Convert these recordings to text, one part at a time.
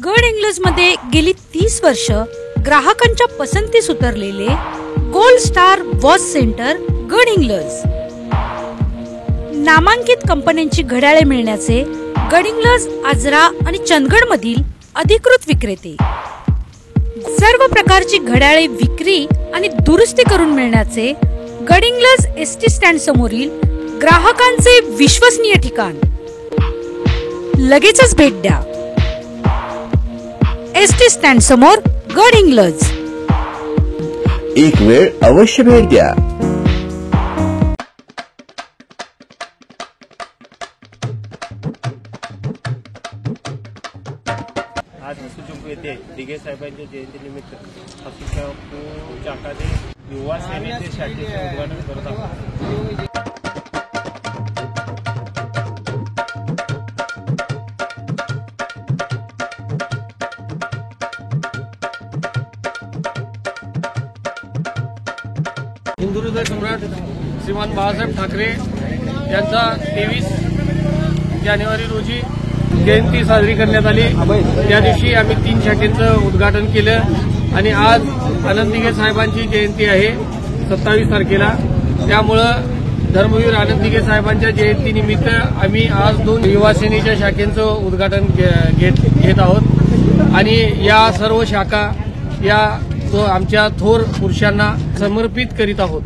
गडहिंग्लजमध्ये गेली 30 वर्ष ग्राहकांच्या पसंतीस उतरलेले gold star watch centre Gadhinglaj. नामांकित कंपन्यांची घड्याळे मिळण्याचे गडहिंग्लज, आजरा आणि चंदगड मधील अधिकृत विक्रेते। सर्व प्रकारची घड्याळे विक्री आणि दुरुस्ती करून मिळण्याचे गडहिंग्लज एसटी स्टँड समोरील ग्राहकांचे विश्वसनीय ठिकाण। लगेचच भेट द्या। एसटी स्टँड समोर गडहिंग्लज। एक वेळ अवश्य भेट द्या। आज सुचुंकू येथे दिघे साहेबांच्या जयंतीनिमित्त हकीकत चाकाने युवा सेनेचे शाखेचे उद्घाटन करत आहोत। हिंदू हृदय सम्राट श्रीमान बाळासाहेब ठाकरे यांचा 23 जानेवारी रोजी जयंती साजरी करण्यात आली। त्या दिवशी आम्ही 3 शाखेचं उद्घाटन केलं आणि आज आनंद दिघे साहेबांची जयंती आहे 27 तारखेला। त्यामुळं धर्मवीर आनंद दिघे साहेबांच्या जयंतीनिमित्त आम्ही आज 2 युवा सेनेच्या शाखेचं उद्घाटन घेत आहोत आणि या सर्व शाखा या आमच्या थोर पुरुषांना समर्पित करीत आहोत।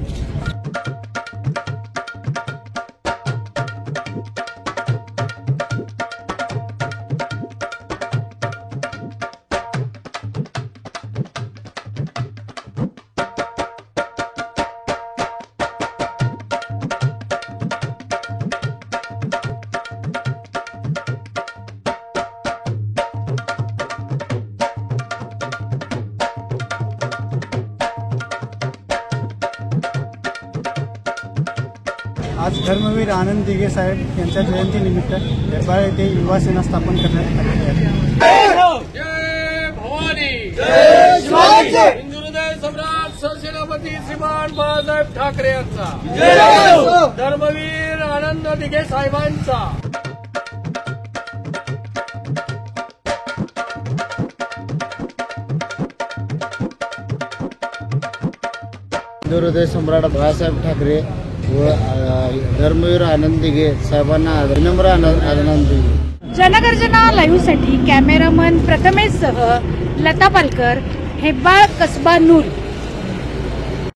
आज धर्मवीर आनंद दिघे साहेब यांच्या जयंतीनिमित्त हेब्बाळ येथे युवा सेना स्थापन करण्यात आली आहे। जय भवानी, जय शिवाजी। हिंदू हृदय सम्राट सरसेनापती श्रीमान बाळासाहेब ठाकरे यांचा, धर्मवीर आनंद दिघे साहेबांचा। हिंदू हृदय सम्राट बाळासाहेब ठाकरे व धर्मवीर आनंद दिघे साहेबांना विनम्र आनंद। जनगर्जना लाईव्ह साठी कॅमेरामन प्रथमेश सह लता पालकर, हेब्बाळ, कसबा, नूर।